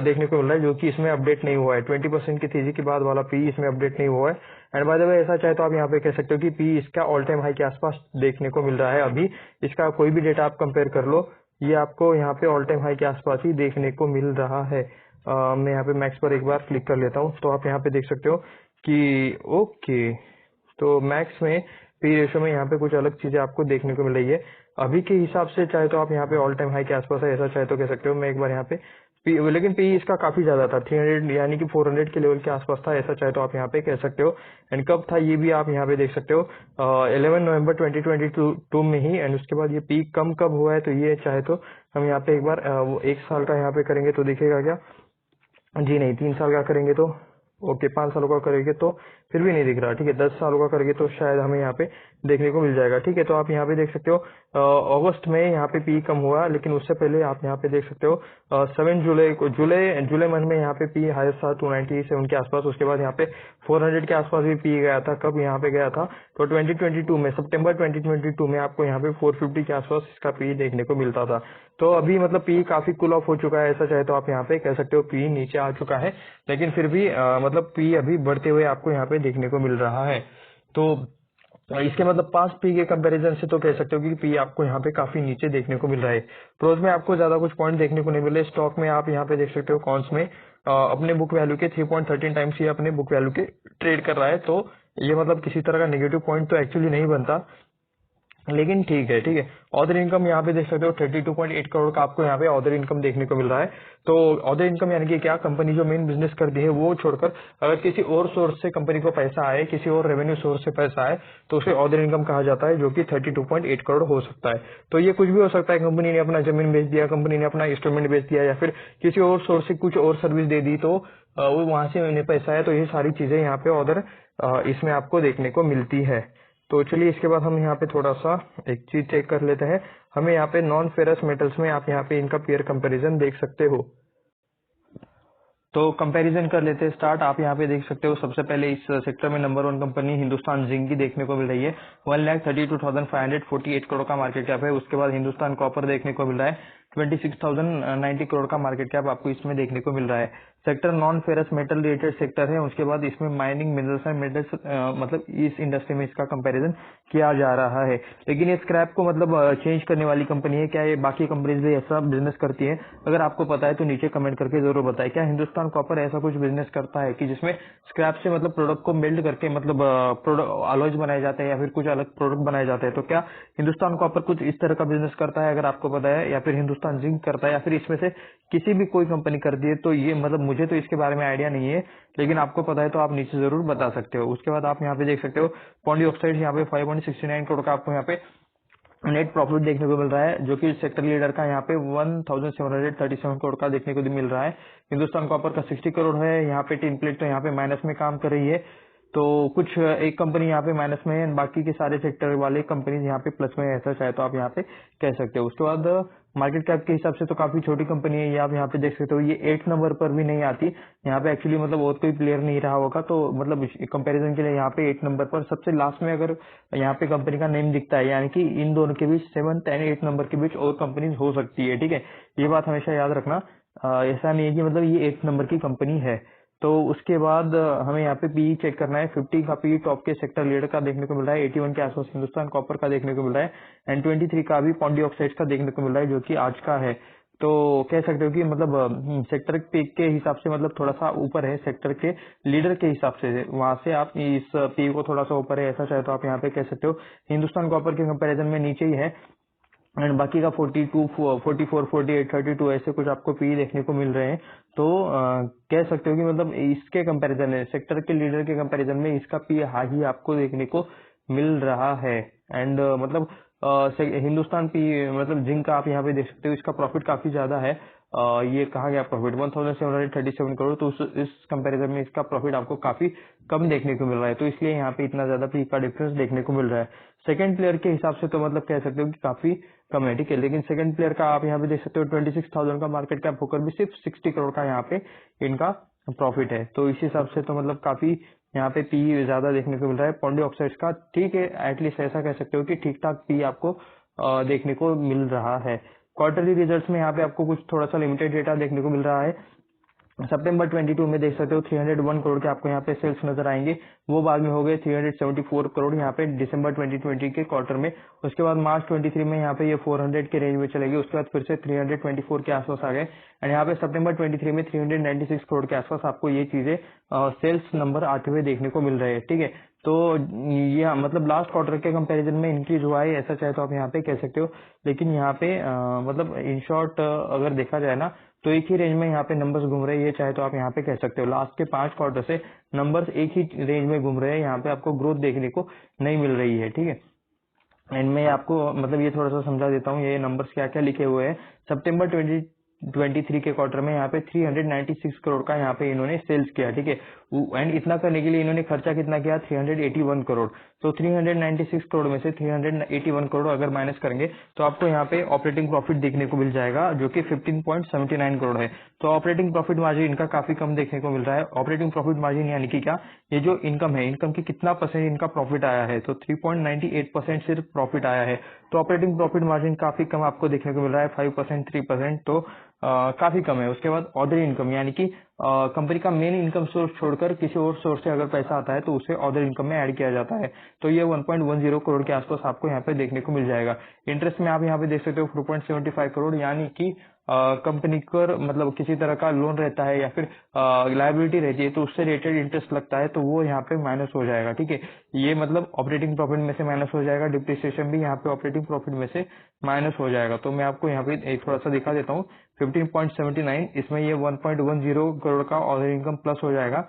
देखने को मिल रहा है, जो कि इसमें अपडेट नहीं हुआ है। 20% की तेजी के बाद वाला पी इसमें अपडेट नहीं हुआ है। एंड बाय द वे ऐसा चाहे तो आप यहाँ पे कह सकते हो कि पी इसका ऑल टाइम हाई के आसपास देखने को मिल रहा है। अभी इसका कोई भी डेटा आप कंपेयर कर लो, ये आपको यहाँ पे ऑल टाइम हाई के आसपास ही देखने को मिल रहा है। मैं यहाँ पे मैक्स पर एक बार क्लिक कर लेता हूँ, तो आप यहाँ पे देख सकते हो कि ओके, तो मैक्स में पी रेशो में यहाँ पे कुछ अलग चीजें आपको देखने को मिल रही है। अभी के हिसाब से चाहे तो आप यहाँ पे ऑल टाइम हाई के आसपास है, ऐसा चाहे तो कह सकते हो। मैं एक बार यहाँ पे लेकिन पी इसका काफी ज्यादा था, 300 यानी कि 400 के लेवल के आसपास था, ऐसा चाहे तो आप यहाँ पे कह सकते हो। एंड कब था ये भी आप यहाँ पे देख सकते हो, 11 नवंबर 2022 में ही। एंड उसके बाद ये पीक कब हुआ है, तो ये चाहे तो हम यहाँ पे एक बार वो 1 साल का यहाँ पे करेंगे तो दिखेगा क्या, जी नहीं, 3 साल का करेंगे तो ओके, 5 सालों का करेंगे तो फिर भी नहीं दिख रहा, ठीक है। 10 सालों का करेंगे तो शायद हमें यहाँ पे देखने को मिल जाएगा, ठीक है। तो आप यहाँ पे देख सकते हो अगस्त में यहाँ पे पी कम हुआ, लेकिन उससे पहले आप यहाँ पे देख सकते हो 7 जुलाई को, जुलाई मंथ में यहाँ पे पी हाईएस्ट था 297 के आसपास। उसके बाद यहाँ पे 400 के आसपास भी पी गया था, कब यहाँ पे गया था तो 2022 में, सितंबर 2022 में आपको यहाँ पे 450 के आसपास इसका पी देखने को मिलता था। तो अभी मतलब पी काफी कूल ऑफ हो चुका है, ऐसा चाहे तो आप यहाँ पे कह सकते हो। पी नीचे आ चुका है, लेकिन फिर भी मतलब पी अभी बढ़ते हुए आपको यहाँ पे देखने को मिल रहा है। तो इसके मतलब पास्ट पी के कंपैरिजन से तो कह सकते हो कि पी आपको यहाँ पे काफी नीचे देखने को मिल रहा है। प्रोज में आपको ज्यादा कुछ पॉइंट देखने को नहीं मिले। स्टॉक में आप यहाँ पे देख सकते हो, कॉन्स में अपने बुक वैल्यू के 3.13 टाइम्स ये अपने बुक वैल्यू के ट्रेड कर रहा है। तो ये मतलब किसी तरह का नेगेटिव पॉइंट तो एक्चुअली नहीं बनता, लेकिन ठीक है, ठीक है। अदर इनकम यहाँ पे देख सकते हो 32.8 करोड़ का आपको यहाँ पे अदर इनकम देखने को मिल रहा है। तो अदर इनकम यानी कि क्या, कंपनी जो मेन बिजनेस करती है वो छोड़कर अगर किसी और सोर्स से कंपनी को पैसा आए, किसी और रेवेन्यू सोर्स से पैसा आए, तो उसे अदर इनकम कहा जाता है, जो कि 32.8 करोड़ हो सकता है। तो ये कुछ भी हो सकता है, कंपनी ने अपना जमीन बेच दिया, कंपनी ने अपना इंस्ट्रूमेंट बेच दिया, या फिर किसी और सोर्स से कुछ और सर्विस दे दी, तो वो वहां से उन्हें पैसा है। तो ये सारी चीजें यहाँ पे अदर इसमें आपको देखने को मिलती है। तो चलिए इसके बाद हम यहाँ पे थोड़ा सा एक चीज चेक कर लेते हैं। हमें यहाँ पे नॉन फेरस मेटल्स में आप यहाँ पे इनका पेयर कंपैरिजन देख सकते हो। तो कंपैरिजन कर लेते हैं स्टार्ट। आप यहाँ पे देख सकते हो, सबसे पहले इस सेक्टर में नंबर 1 कंपनी हिंदुस्तान जिंक की देखने को मिल रही है। 1,32,548 करोड़ का मार्केट कैप है। उसके बाद हिंदुस्तान कॉपर देखने को मिल रहा है, 26,090 करोड़ का मार्केट कैप आपको इसमें देखने को मिल रहा है। Sector non ferrous metal related sector है। उसके बाद इसमें माइनिंग, मिनरल्स एंड मेटल्स, मतलब इस इंडस्ट्री में इसका कंपैरिजन किया जा रहा है। लेकिन ये स्क्रैप को मतलब चेंज करने वाली कंपनी है क्या, ये बाकी कंपनीज भी ऐसा बिजनेस करती है? अगर आपको पता है तो नीचे कमेंट करके जरूर बताएं। क्या हिंदुस्तान कॉपर ऐसा कुछ बिजनेस करता है कि जिसमें स्क्रैप से मतलब प्रोडक्ट को मेल्ट करके मतलब प्रोडक्ट अलॉयज बनाए जाते हैं, या फिर कुछ अलग प्रोडक्ट बनाए जाते हैं? तो क्या हिंदुस्तान कॉपर कुछ इस तरह का बिजनेस करता है? अगर आपको पता है, या फिर हिंदुस्तान जिंक करता है, या फिर इसमें से किसी भी कोई कंपनी करती है, तो ये मतलब मुझे तो इसके बारे में आइडिया नहीं है, लेकिन आपको पता है तो आप नीचे जरूर बता सकते हो। उसके बाद आप यहाँ पे देख सकते हो पॉन्डी ऑक्साइड, यहाँ पे 5.69 करोड़ का आपको यहाँ पे नेट प्रॉफिट देखने को मिल रहा है, जो कि सेक्टर लीडर का यहाँ पे 1,737 करोड़ का देखने को मिल रहा है। हिंदुस्तान कॉपर का 60 करोड़ है। यहाँ पे टीन प्लेट तो यहाँ पे माइनस में काम कर रही है, तो कुछ एक कंपनी यहाँ पे माइनस में है, बाकी के सारे सेक्टर वाले कंपनी यहाँ पे प्लस में है, ऐसा चाहे तो आप यहाँ पे कह सकते हो। उसके बाद मार्केट कैप के हिसाब से तो काफी छोटी कंपनी है, ये आप यहाँ पे देख सकते हो। ये 8 नंबर पर भी नहीं आती, यहाँ पे एक्चुअली मतलब और कोई प्लेयर नहीं रहा होगा, तो मतलब कंपैरिजन के लिए यहाँ पे 8 नंबर पर सबसे लास्ट में अगर यहाँ पे कंपनी का नेम दिखता है, यानी कि इन दोनों के बीच 7 एंड 8 नंबर के बीच और कंपनी हो सकती है, ठीक है। ये बात हमेशा याद रखना, ऐसा नहीं है कि मतलब ये 8 नंबर की कंपनी है। तो उसके बाद हमें यहाँ पे पी चेक करना है। 50 का पी टॉप के सेक्टर लीडर का देखने को मिल रहा है, 81 के आसपास हिंदुस्तान कॉपर का देखने को मिल रहा है, एंड 23 का भी पॉन्डी ऑक्साइड का देखने को मिल रहा है, जो कि आज का है। तो कह सकते हो कि मतलब सेक्टर पी के हिसाब से मतलब थोड़ा सा ऊपर है, सेक्टर के लीडर के हिसाब से वहां से आप इस पी को थोड़ा सा ऊपर है, ऐसा चाहे तो आप यहाँ पे कह सकते हो। हिंदुस्तान कॉपर के कंपेरिजन में नीचे ही है, एंड बाकी का 42, 44, 48, 32 ऐसे कुछ आपको पी देखने को मिल रहे हैं। तो कह सकते हो कि मतलब इसके कंपैरिजन में, सेक्टर के लीडर के कंपैरिजन में इसका पी हाई आपको देखने को मिल रहा है। एंड मतलब हिंदुस्तान पी मतलब जिंक का आप यहाँ पे देख सकते हो, इसका प्रॉफिट काफी ज्यादा है। ये कहा गया प्रॉफिट 1,737 करोड़, तो इस कंपैरिजन में इसका प्रॉफिट आपको काफी कम देखने को मिल रहा है, तो इसलिए यहाँ पे इतना ज्यादा पी का डिफरेंस देखने को मिल रहा है। सेकंड प्लेयर के हिसाब से तो मतलब कह सकते हो कि काफी कम है, ठीक है। लेकिन सेकंड प्लेयर का आप यहाँ पे देख सकते हो 26,000 का मार्केट कैप होकर भी सिर्फ 60 करोड़ का यहाँ पे इनका प्रॉफिट है, तो इस हिसाब से तो मतलब काफी यहाँ पे पी ज्यादा देखने को मिल रहा है। पॉन्डी ऑक्साइड्स का ठीक है, एटलीस्ट ऐसा कह सकते हो कि ठीक ठाक पी आपको देखने को मिल रहा है। क्वार्टरली रिजल्ट्स में यहाँ पे आपको कुछ थोड़ा सा लिमिटेड डेटा देखने को मिल रहा है। सितंबर 22 में देख सकते हो 301 करोड़ के आपको यहाँ पे सेल्स नजर आएंगे, वो बाद में हो गए 374 करोड़ यहाँ पे दिसंबर 2020 के क्वार्टर में। उसके बाद मार्च 23 में यहाँ पे ये 400 के रेंज में चले गए, उसके बाद फिर से 324 के आसपास आ गए, एंड यहाँ पे सितंबर 23 में 396 करोड़ के आसपास आपको ये चीजें सेल्स नंबर आते हुए देखने को मिल रहे हैं, ठीक है। तो ये मतलब लास्ट क्वार्टर के कंपैरिजन में इंक्रीज हुआ है, ऐसा चाहे तो आप यहाँ पे कह सकते हो। लेकिन यहाँ पे मतलब इन शॉर्ट अगर देखा जाए ना तो एक ही रेंज में यहाँ पे नंबर्स घूम रहे हैं, ये चाहे तो आप यहाँ पे कह सकते हो। लास्ट के 5 क्वार्टर से नंबर्स एक ही रेंज में घूम रहे हैं, यहाँ पे आपको ग्रोथ देखने को नहीं मिल रही है, ठीक है। एंड मैं आपको मतलब ये थोड़ा सा समझा देता हूँ ये नंबर्स क्या क्या लिखे हुए हैं। सितंबर 2023 के क्वार्टर में यहाँ पे 396 करोड़ का यहाँ पे इन्होंने सेल्स किया, ठीक है। एंड इतना करने के लिए इन्होंने खर्चा कितना किया, 381 करोड़। तो 396 करोड़ में से 381 करोड़ अगर माइनस करेंगे तो आपको यहाँ पे ऑपरेटिंग प्रॉफिट देखने को मिल जाएगा, जो कि 15.79 करोड़ है। तो ऑपरेटिंग प्रॉफिट मार्जिन इनका काफी कम देखने को मिल रहा है। ऑपरेटिंग प्रॉफिट मार्जिन यानी कि क्या, ये जो इनकम है, इनकम की कितना परसेंट इनका प्रॉफिट आया है, तो 3.98% सिर्फ प्रॉफिट आया है। तो ऑपरेटिंग प्रॉफिट मार्जिन काफी कम आपको देखने को मिल रहा है, 5%, 3%, तो काफी कम है। उसके बाद अदर इनकम यानी कि कंपनी का मेन इनकम सोर्स छोड़कर किसी और सोर्स से अगर पैसा आता है तो उसे अदर इनकम में ऐड किया जाता है। तो ये 1.10 करोड़ के आसपास आपको यहाँ पे देखने को मिल जाएगा। इंटरेस्ट में आप यहाँ पे देख सकते हो 4.75 करोड़, यानी कि कंपनी पर मतलब किसी तरह का लोन रहता है या फिर लायबिलिटी रहती है तो उससे रिलेटेड इंटरेस्ट लगता है, तो वो यहाँ पे माइनस हो जाएगा, ठीक है। ये मतलब ऑपरेटिंग प्रॉफिट में से माइनस हो जाएगा। डिप्रिसिएशन भी यहाँ पे ऑपरेटिंग प्रॉफिट में से माइनस हो जाएगा। तो मैं आपको यहाँ पे थोड़ा सा दिखा देता हूँ। 15.79 इसमें ये 1.10 करोड़ का ऑर्डर इनकम प्लस हो जाएगा,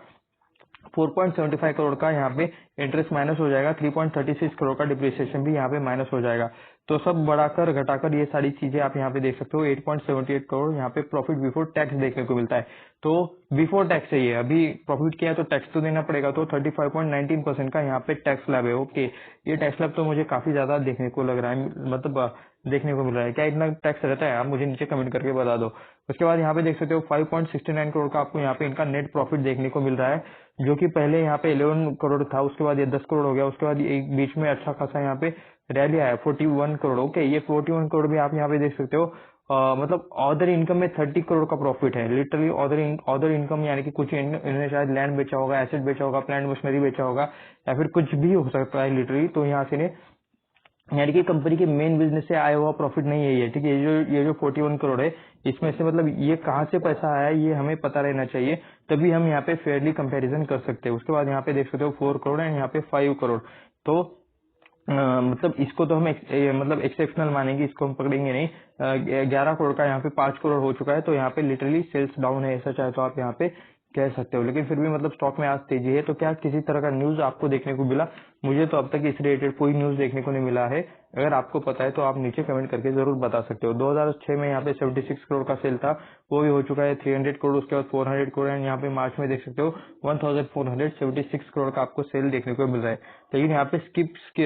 4.75 करोड़ का यहाँ पे इंटरेस्ट माइनस हो जाएगा, 3.36 करोड़ का डिप्रिसिएशन भी यहाँ पे माइनस हो जाएगा। तो सब बढ़ाकर घटाकर ये सारी चीजें आप यहाँ पे देख सकते हो। 8.78 करोड़ यहाँ पे प्रॉफिट बिफोर टैक्स देखने को मिलता है। तो बिफोर टैक्स है ये, अभी प्रॉफिट किया है तो टैक्स तो देना पड़ेगा, तो 35.19% का यहाँ पे टैक्स स्लैब है। ओके, ये टैक्स स्लैब तो मुझे काफी ज्यादा देखने को लग रहा है, मतलब देखने को मिल रहा है। क्या इतना टैक्स रहता है, आप मुझे नीचे कमेंट करके बता दो। उसके बाद यहाँ पे देख सकते हो 5.69 करोड़ का आपको यहाँ पे इनका नेट प्रॉफिट देखने को मिल रहा है, जो कि पहले यहाँ पे 11 करोड़ था, उसके बाद ये 10 करोड़ हो गया, उसके बाद एक बीच में अच्छा खासा यहाँ पे रैली आया 41 करोड़। ओके, ये 41 करोड़ भी आप यहाँ पे देख सकते हो। मतलब अदर इनकम में 30 करोड़ का प्रॉफिट है। लिटरली अदर इनकम यानी कि कुछ इन्होंने शायद लैंड बेचा होगा, एसेट बेचा होगा, प्लांट मशीनरी बेचा होगा, या फिर कुछ भी हो सकता है लिटरली। तो यहाँ से यानी कि कंपनी के मेन बिजनेस से आया हुआ प्रॉफिट नहीं है ये, ठीक है। ये जो 41 करोड़ है, इसमें से मतलब ये कहाँ से पैसा आया ये हमें पता रहना चाहिए, तभी हम यहाँ पे फेयरली कंपैरिजन कर सकते हैं। उसके बाद यहाँ पे देख सकते हो 4 करोड़ एंड यहाँ पे 5 करोड़। तो मतलब इसको तो हम मतलब एक्सेप्शनल मानेंगे, इसको हम पकड़ेंगे नहीं। 11 करोड़ का यहाँ पे 5 करोड़ हो चुका है, तो यहाँ पे लिटरली सेल्स डाउन है, ऐसा चाहे तो आप यहाँ पे कह सकते हो। लेकिन फिर भी मतलब स्टॉक में आज तेजी है। तो क्या किसी तरह का न्यूज आपको देखने को मिला? मुझे तो अब तक इस रिलेटेड कोई न्यूज देखने को नहीं मिला है। अगर आपको पता है तो आप नीचे कमेंट करके जरूर बता सकते हो। 2006 में यहाँ पे 76 करोड़ का सेल था, वो भी हो चुका है 300 करोड़, उसके बाद 400 करोड़, एंड यहाँ पे मार्च में देख सकते हो 1476 करोड़ का आपको सेल देखने को मिल रहा है। लेकिन यहाँ पे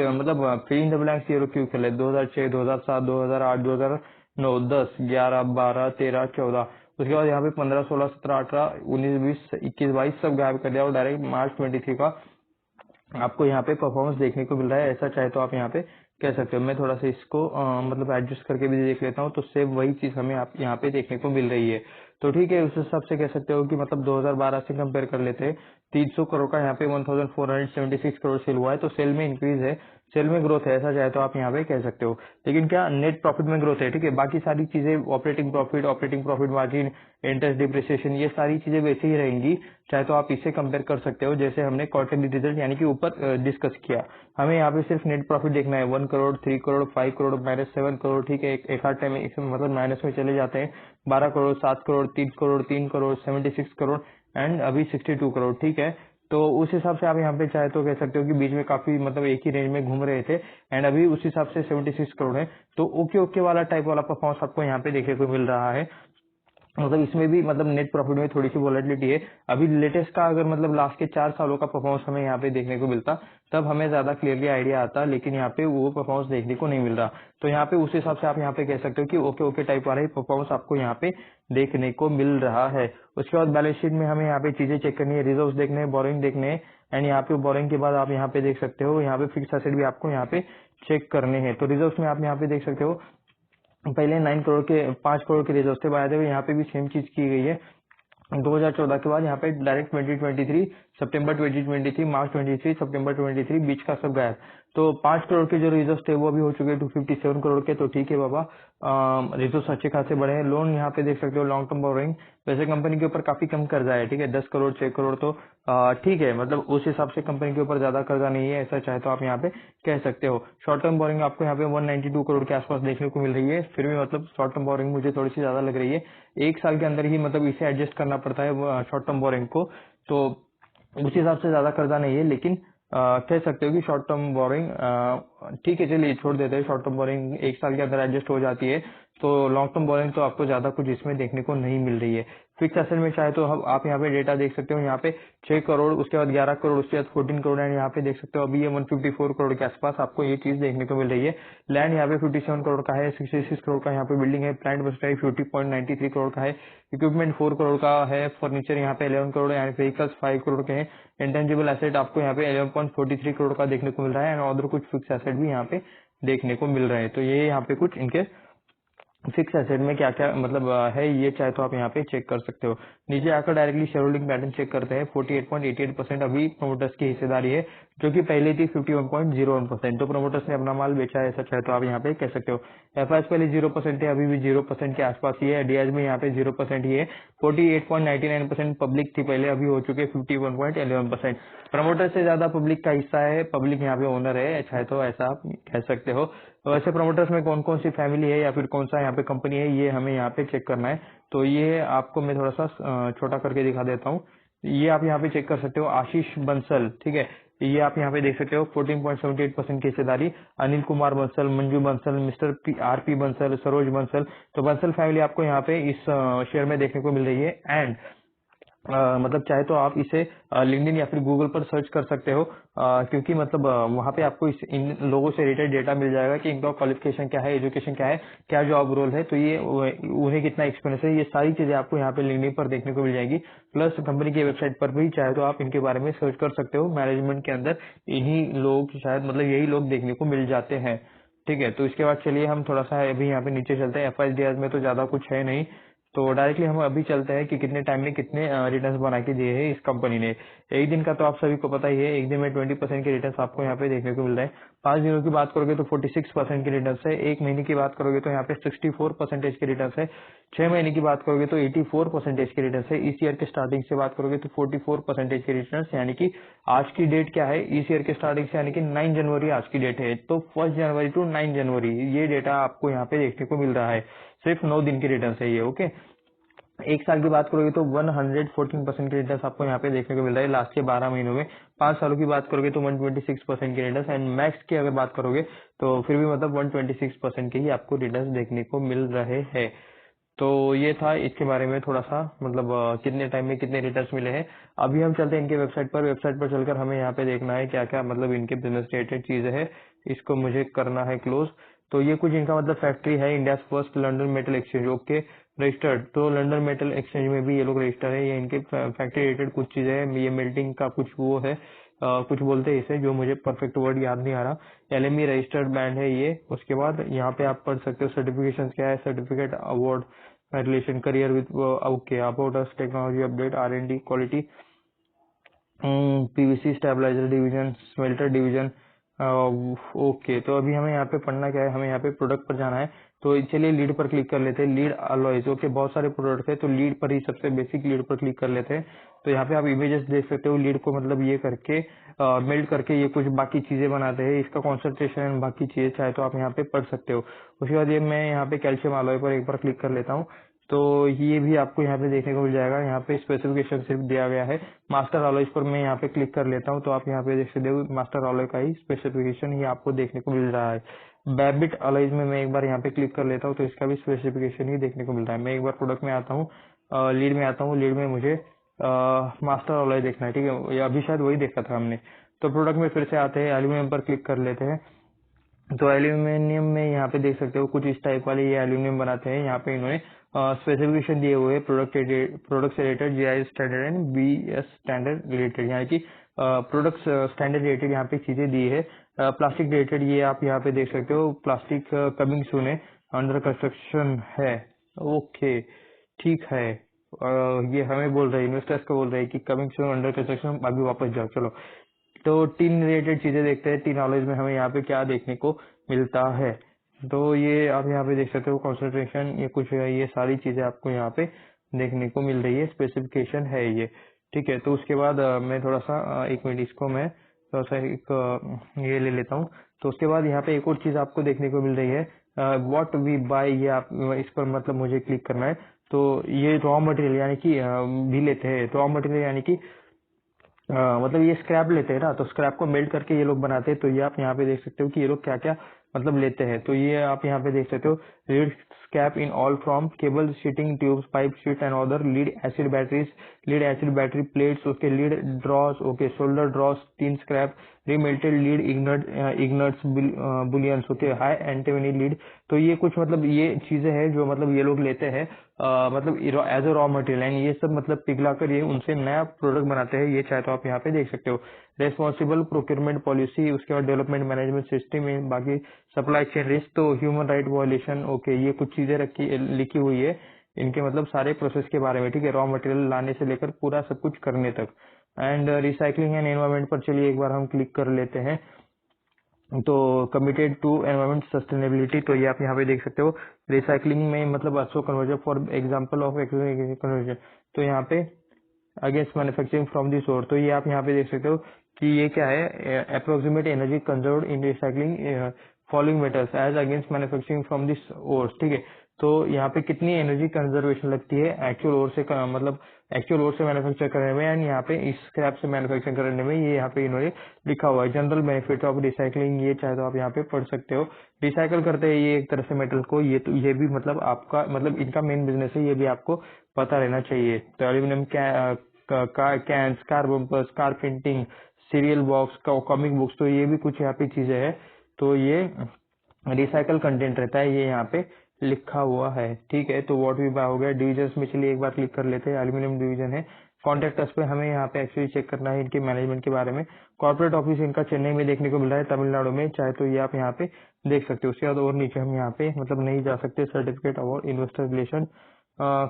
मतलब फिल इन द ब्लैंक्स ये क्यों खेले? 2006, 2007, 2008, 2009, 10, 11, 12, 13, 14, उसके बाद यहाँ पे 15, 16, 17, 18, 19, 20, 21, 22 सब गायब कर दिया और डायरेक्ट मार्च 23 का आपको यहाँ पे परफॉर्मेंस देखने को मिल रहा है। ऐसा चाहे तो आप यहाँ पे कह सकते हो। मैं थोड़ा सा इसको मतलब एडजस्ट करके भी देख लेता हूँ, तो सेम वही चीज हमें आप यहाँ पे देखने को मिल रही है। तो ठीक है, उस हिसाब से कह सकते हो कि मतलब 2012 से कंपेयर कर लेते हैं, 300 करोड़ का यहाँ पे 1476 करोड़ सेल हुआ है, तो सेल में इंक्रीज है, सेल में ग्रोथ है, ऐसा चाहे तो आप यहाँ पे कह सकते हो। लेकिन क्या नेट प्रॉफिट में ग्रोथ है, ठीक है। बाकी सारी चीजें operating profit margin, interest, depreciation, ये सारी चीजें वैसे ही रहेंगी, चाहे तो आप इसे कंपेयर कर सकते हो जैसे हमने क्वार्टरली रिजल्ट यानी कि ऊपर डिस्कस किया। हमें यहाँ पे सिर्फ नेट प्रॉफिट देखना है, 1 करोड़, 3 करोड़, 5 करोड़, -7 करोड़, ठीक है। एक आध टाइम मतलब माइनस में चले जाते हैं, 12 करोड़, 7 करोड़, 3 करोड़, 3 करोड़, 76 करोड़ एंड अभी 62 करोड़, ठीक है। तो उस हिसाब से आप यहाँ पे चाहे तो कह सकते हो कि बीच में काफी मतलब एक ही रेंज में घूम रहे थे, एंड अभी उस हिसाब से 76 करोड़ है। तो ओके वाला टाइप वाला परफॉर्मेंस आपको यहाँ पे देखने को मिल रहा है। मतलब इसमें भी मतलब नेट प्रॉफिट में थोड़ी सी वॉलेटिलिटी है। अभी लेटेस्ट का अगर मतलब लास्ट के 4 सालों का परफॉर्मेंस हमें यहाँ पे देखने को मिलता, तब हमें ज्यादा क्लियरली आइडिया आता, लेकिन यहाँ पे वो परफॉर्मेंस देखने को नहीं मिल रहा। तो यहाँ पे उस हिसाब से आप यहाँ पे कह सकते हो कि ओके टाइप वाला ही परफॉर्मेंस आपको यहाँ पे देखने को मिल रहा है। उसके बाद बैलेंस शीट में हमें यहाँ पे चीजें चेक करनी है, रिजर्व देखने हैं, बोरिंग देखने हैं, एंड यहाँ पे बोरिंग के बाद आप यहाँ पे देख सकते हो, यहाँ पे फिक्स एसेट भी आपको यहाँ पे चेक करने हैं। तो रिजर्व में आप यहाँ पे देख सकते हो पहले 5 करोड़ के रिजर्व थे, बाय द वे यहाँ पे भी सेम चीज की गई है। 2014 के बाद यहाँ पे डायरेक्ट 2023, सितंबर 2023, मार्च 23, सितंबर 23, बीच का सब गायब। तो 5 करोड़ के जो रिजर्व थे वो अभी हो चुके 257 करोड़ के। तो ठीक है बाबा, रिजर्व अच्छे खासे बढ़े हैं। लोन यहाँ पे देख सकते हो लॉन्ग टर्म बोरिंग, वैसे कंपनी के ऊपर काफी कम कर्जा है, ठीक है, 10 करोड़ 6 करोड़, तो ठीक है, मतलब उस हिसाब से कंपनी के ऊपर ज्यादा कर्जा नहीं है, ऐसा चाहे तो आप यहाँ पे कह सकते हो। शॉर्ट टर्म बोरिंग आपको यहाँ पे 192 करोड़ के आसपास देखने को मिल रही है, फिर भी मतलब शॉर्ट टर्म बोरिंग मुझे थोड़ी सी ज्यादा लग रही है। एक साल के अंदर ही मतलब इसे एडजस्ट करना पड़ता है शॉर्ट टर्म बोरिंग को, तो उस हिसाब से ज्यादा कर्जा नहीं है, लेकिन कह सकते हो कि शॉर्ट टर्म बोरिंग ठीक है, चलिए छोड़ देते हैं। शॉर्ट टर्म बोरिंग एक साल के अंदर एडजस्ट हो जाती है, तो लॉन्ग टर्म बोरिंग तो आपको ज्यादा कुछ इसमें देखने को नहीं मिल रही है। फिक्स एसेट में चाहे तो आप यहाँ पे डेटा देख सकते हो, यहाँ पे 6 करोड़, उसके बाद 11 करोड़, उसके बाद 14 करोड़, एंड यहाँ पे देख सकते हो अभी ये 154 करोड़ के आसपास आपको ये चीज देखने को मिल रही है। लैंड यहाँ पे 57 करोड़ का है, 66 करोड़ का यहाँ पे बिल्डिंग है, प्लांट मशीनरी 50.93 करोड़ का है, इक्विपमेंट 4 करोड़ का है, फर्नीचर यहाँ पे 11 करोड़ है, व्हीकल्स 5 करोड़ के हैं, इंटेंजिबल एसेट आपको यहाँ पे 11.43 करोड़ का देखने को मिल रहा है, एंड अदर कुछ फिक्स एसेट भी यहाँ पे देखने को मिल रहे हैं। तो ये यहाँ पे कुछ इनके फिक्स एसेट में क्या क्या मतलब है, ये चाहे तो आप यहाँ पे चेक कर सकते हो। नीचे आकर directly share holding pattern check करते हैं। 48.88% अभी प्रोमोटर्स की हिस्सेदारी है, जो कि पहले थी 51.01%, तो प्रोमोटर्स ने अपना माल बेचा है, ऐसा चाहे तो आप यहाँ पे कह सकते हो। एफआईएस पहले 0% है, अभी भी 0% के आसपास ही है। डीएस में यहाँ पे 0% ही है। 48.99% पब्लिक थी पहले, अभी हो चुके 51.11%। प्रमोटर से ज्यादा पब्लिक का हिस्सा है, पब्लिक यहाँ पे ओनर है, चाहे तो ऐसा आप कह सकते हो। तो ऐसे प्रमोटर्स में कौन कौन सी फैमिली है या फिर कौन सा यहाँ पे कंपनी है, ये हमें यहाँ पे चेक करना है। तो ये आपको मैं थोड़ा सा छोटा करके दिखा देता हूँ। ये आप यहाँ पे चेक कर सकते हो, आशीष बंसल, ठीक है, ये आप यहाँ पे देख सकते हो 14.78% की हिस्सेदारी। अनिल कुमार बंसल, मंजू बंसल, मिस्टर आरपी बंसल, सरोज बंसल, तो बंसल फैमिली आपको यहाँ पे इस शेयर में देखने को मिल रही है। एंड मतलब चाहे तो आप इसे लिंक्डइन या फिर गूगल पर सर्च कर सकते हो, क्योंकि मतलब वहाँ पे आपको इन लोगों से रिलेटेड डेटा मिल जाएगा कि इनका क्वालिफिकेशन क्या है, एजुकेशन क्या है, क्या जॉब रोल है, तो ये उन्हें कितना एक्सपीरियंस है, ये सारी चीजें आपको यहाँ पे लिंक्डइन पर देखने को मिल जाएगी। प्लस कंपनी की वेबसाइट पर भी चाहे तो आप इनके बारे में सर्च कर सकते हो। मैनेजमेंट के अंदर इन्हीं लोग शायद मतलब यही लोग देखने को मिल जाते हैं, ठीक है। तो इसके बाद चलिए हम थोड़ा सा अभी यहाँ पे नीचे चलते हैं। एफआईएस में तो ज्यादा कुछ है नहीं, तो डायरेक्टली हम अभी चलते हैं कि कितने टाइम में कितने रिटर्न्स बना के दिए हैं इस कंपनी ने। एक दिन का तो आप सभी को पता ही है, एक दिन में 20% के रिटर्न्स आपको यहाँ पे देखने को मिल रहे हैं। 5 दिनों की बात करोगे तो 46% के रिटर्न्स है। एक महीने की बात करोगे तो यहाँ पे 64% के रिटर्न्स है। 6 महीने की बात करोगे तो 84% के रिटर्न्स है। इस ईयर के स्टार्टिंग से बात करोगे तो 44% के रिटर्न्स, यानी कि आज की डेट क्या है इस ईयर के स्टार्टिंग से, यानी कि 9 जनवरी आज की डेट है, तो 1 जनवरी टू 9 जनवरी ये डेटा आपको यहाँ पे देखने को मिल रहा है। सिर्फ 9 दिन के रिटर्न है ये, ओके। एक साल की बात करोगे तो 114% के रिटर्न आपको यहाँ पे देखने को मिल रहा है लास्ट के 12 महीनों में। 5 सालों की बात करोगे तो 126% के रिटर्न, एंड मैक्स की अगर बात करोगे तो फिर भी मतलब 126% के ही आपको रिटर्न देखने को मिल रहे हैं। तो ये था इसके बारे में थोड़ा सा मतलब कितने टाइम में कितने रिटर्न्स मिले हैं। अभी हम चलते हैं इनके वेबसाइट पर। वेबसाइट पर चलकर हमें यहाँ पे देखना है क्या क्या मतलब इनके बिजनेस रिलेटेड चीजें है, इसको मुझे करना है क्लोज। तो ये कुछ इनका मतलब फैक्ट्री है, India first London metal exchange, okay, registered. तो लंदन मेटल एक्सचेंज में भी ये लोग रजिस्टर है। ये इनके फैक्ट्री रिलेटेड कुछ चीजें हैं। ये मेल्टिंग का कुछ वो है, कुछ बोलते हैं इसे, जो मुझे परफेक्ट वर्ड याद नहीं आ रहा। एलएमई रजिस्टर्ड बैंड है ये। उसके बाद यहाँ पे आप पढ़ सकते हो सर्टिफिकेशन क्या है, certificate, award, relation, career with, okay, about us, technology update, R&D, quality, PVC stabiliser division, smelter division, okay. तो अभी हमें यहाँ पे पढ़ना क्या है, हमें यहाँ पे प्रोडक्ट पर जाना है। तो चलिए लीड पर क्लिक कर लेते हैं। लीड अलॉयज, ओके, बहुत सारे प्रोडक्ट है, तो लीड पर ही सबसे बेसिक लीड पर क्लिक कर लेते हैं। तो यहाँ पे आप इमेजेस देख सकते हो। लीड को मतलब ये करके मेल्ट करके ये कुछ बाकी चीजें बनाते हैं, इसका कॉन्सेंट्रेशन बाकी चीजें चाहे तो आप यहाँ पे पढ़ सकते हो। उसके बाद ये मैं यहाँ पे कैल्शियम अलॉय पर एक बार क्लिक कर लेता हूँ, तो ये भी आपको यहाँ पे देखने को मिल जाएगा। यहाँ पे स्पेसिफिकेशन सिर्फ दिया गया है। मास्टर अलॉयज पर मैं यहाँ पे क्लिक कर लेता हूँ, तो आप यहाँ पे देख सकते हो मास्टर अलॉय का ही स्पेसिफिकेशन ही आपको देखने को मिल रहा है। बैबिट अलॉयज में मैं एक बार यहाँ पे क्लिक कर लेता हूँ, तो इसका भी स्पेसिफिकेशन ही देखने को मिल रहा है। मैं एक बार प्रोडक्ट में आता हूँ, लीड में आता हूँ। लीड में मुझे मास्टर अलॉय देखना है, ठीक है, ये अभी शायद वही देखा था हमने। तो प्रोडक्ट में फिर से आते हैं, एल्यूमिनियम पर क्लिक कर लेते हैं। तो एल्यूमिनियम में यहाँ पे देख सकते हो कुछ इस टाइप वाले ये एल्यूमिनियम बनाते हैं। यहाँ पे इन्होंने स्पेसिफिकेशन दिए हुए प्रोडक्ट से related, GI standard and BS standard related, यानी कि प्रोडक्ट स्टैंडर्ड रिलेटेड यहाँ पे चीजें दी है। प्लास्टिक रिलेटेड ये आप यहाँ पे देख सकते हो, प्लास्टिक कमिंग सून है, अंडर कंस्ट्रक्शन है, ओके, ठीक है। ये हमें बोल रहे हैं, इन्वेस्टर्स को बोल रहे हैं कि कमिंग सून, अंडर कंस्ट्रक्शन, अभी वापस जाओ, चलो। तो टीन रिलेटेड चीजें देखते हैं, टी नॉलेज में हमें यहाँ पे क्या देखने को मिलता है। तो ये आप यहाँ पे देख सकते हो, कॉन्सेंट्रेशन, ये कुछ है, ये सारी चीजें आपको यहाँ पे देखने को मिल रही है, स्पेसिफिकेशन है ये। ठीक है, तो उसके बाद मैं थोड़ा सा 1 मिनट इसको मैं थोड़ा सा ये ले लेता हूँ। तो उसके बाद यहाँ पे एक और चीज आपको देखने को मिल रही है, व्हाट वी बाय, ये आप इस पर मतलब मुझे क्लिक करना है। तो ये रॉ मटेरियल यानी कि भी लेते हैं, रॉ मटेरियल यानी कि मतलब ये स्क्रैप लेते हैं ना, तो स्क्रैप को मेल्ट करके ये लोग बनाते हैं। तो ये आप यहाँ पे देख सकते हो कि ये लोग क्या क्या मतलब लेते हैं। तो ये आप यहाँ पे देख सकते हो, lead scrap in all from cable, sheeting tubes, pipe sheet and other, lead acid batteries, lead acid battery plates, उसके lead dross, okay solder dross, tin scrap, remelted lead ingots, bullions, okay high antimony lead. तो ये कुछ मतलब ये चीजें हैं जो मतलब ये लोग लेते हैं मतलब as a raw material, and ये सब मतलब पिघला कर ये उनसे नया प्रोडक्ट बनाते हैं। ये चाहे तो आप यहाँ पे देख सकते हो, रेस्पॉन्सिबल प्रोक्योरमेंट पॉलिसी, उसके बाद डेवलपमेंट मैनेजमेंट सिस्टम में, बाकी सप्लाई चेन रिस्क, तो ह्यूमन राइट वायलेशन, ओके ये कुछ चीजें लिखी हुई है इनके मतलब सारे प्रोसेस के बारे में। ठीक है, रॉ मटेरियल लाने से लेकर पूरा सब कुछ करने तक। एंड रिसाइकलिंग एंड एनवायरमेंट पर चलिए एक बार हम क्लिक कर लेते हैं। तो कमिटेड टू एनवायरमेंट सस्टेनेबिलिटी, तो ये आप यहाँ पे देख सकते हो, रिसाइकलिंग में मतलब also conversion for example of conversion. तो यहाँ पे against manufacturing from the source, तो ये आप यहाँ पे देख सकते हो कि ये क्या है, approximate energy conserve in recycling following metals as against manufacturing from this ores. ठीक है, तो यहाँ पे कितनी एनर्जी कंजर्वेशन लगती है एक्चुअल ओर से मतलब एक्चुअल ओर से मैन्युफैक्चर करने में, एंड यहाँ पे इस स्क्रैप से मैन्युफैक्चर करने में, ये यहाँ पे इन्होंने लिखा हुआ है। जनरल बेनिफिट ऑफ रिसाइकलिंग, ये चाहे तो आप यहाँ पे पढ़ सकते हो। रिसाइकल करते हैं ये एक तरह से मेटल को, ये तो ये भी मतलब आपका मतलब इनका मेन बिजनेस है, ये भी आपको पता रहना चाहिए। तो aluminium cans, car bumpers, car printing, cereal box, comic books, तो ये भी कुछ यहाँ पे चीजें हैं। तो ये रिसाइकल कंटेंट रहता है, ये यहाँ पे लिखा हुआ है। ठीक है, तो व्हाट वी बाय हो गया। डिविजन में चलिए एक बार क्लिक कर लेते हैं, एल्यूमिनियम डिवीजन है। कॉन्टेक्ट अस पे हमें यहाँ पे एक्चुअली चेक करना है इनके मैनेजमेंट के बारे में। कॉर्पोरेट ऑफिस इनका चेन्नई में देखने को मिल रहा है, तमिलनाडु में, चाहे तो ये आप यहाँ पे देख सकते हो। उसके बाद और नीचे हम यहाँ पे मतलब नहीं जा सकते, certificate award, investor relation,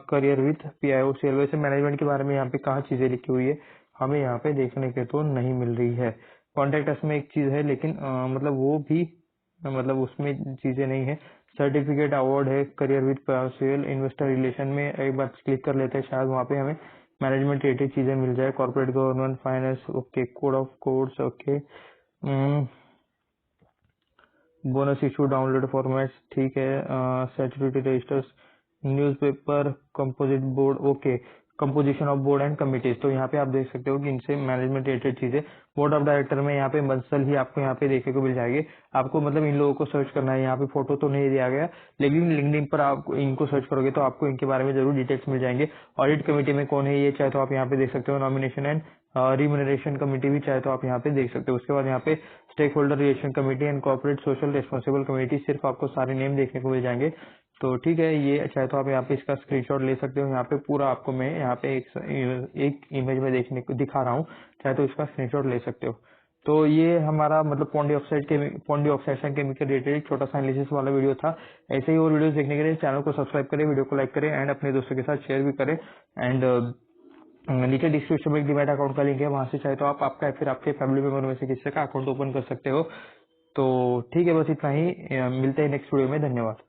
career with PIO cell. वैसे मैनेजमेंट के बारे में यहाँ पे कहाँ चीजें लिखी हुई है हमें यहाँ पे देखने के तो नहीं मिल रही है। कॉन्टेक्ट अस में एक चीज है, लेकिन मतलब वो भी मतलब उसमें चीजें नहीं है। सर्टिफिकेट अवार्ड है, career with cell, investor relation में एक बार क्लिक कर लेते हैं, शायद वहाँ पे हमें मैनेजमेंट रिलेटेड चीजें मिल जाए। Corporate governance, finance, okay, code of codes, okay, bonus issue, download formats, ठीक है, security registers, newspaper, composite board, okay, composition of board and committees. तो यहाँ पे आप देख सकते हो कि इनसे मैनेजमेंट रिलेटेड चीजें, बोर्ड ऑफ डायरेक्टर में यहाँ पे मंसल ही आपको यहाँ पे देखने को मिल जाएगी। आपको मतलब इन लोगों को सर्च करना है, यहाँ पे फोटो तो नहीं दिया गया, लेकिन लिंक्डइन पर आप इनको सर्च करोगे तो आपको इनके बारे में जरूर डिटेल्स मिल जाएंगे। ऑडिट कमेटी में कौन है ये चाहे तो आप यहाँ पे देख सकते हो। नॉमिनेशन एंड रिम्यूनरेशन कमेटी भी चाहे तो आप यहाँ पे देख सकते हो। उसके बाद यहाँ पे stake holder relation committee and corporate social responsible committee, सिर्फ आपको सारे नेम देखने को मिल जाएंगे। तो ठीक है, ये चाहे तो आप यहाँ पे इसका स्क्रीनशॉट ले सकते हो। यहाँ पे पूरा आपको मैं यहाँ पे एक इमेज में देखने को दिखा रहा हूँ, चाहे तो इसका स्क्रीनशॉट ले सकते हो। तो ये हमारा मतलब पॉन्डी ऑक्साइड केमिकल रिलेटेड एक छोटा सा एनालिसिस वाला वीडियो था। ऐसे ही और वीडियोस देखने के लिए चैनल को सब्सक्राइब करें, वीडियो को लाइक करें एंड अपने दोस्तों के साथ शेयर भी करें। एंड नीचे डिस्क्रिप्शन में एक डीमैट अकाउंट का लिंक है, वहां से चाहे तो आप आपका या फिर आपके फैमिली मेंबर में से किसी का अकाउंट ओपन कर सकते हो। तो ठीक है, बस इतना ही, मिलते हैं नेक्स्ट वीडियो में। धन्यवाद।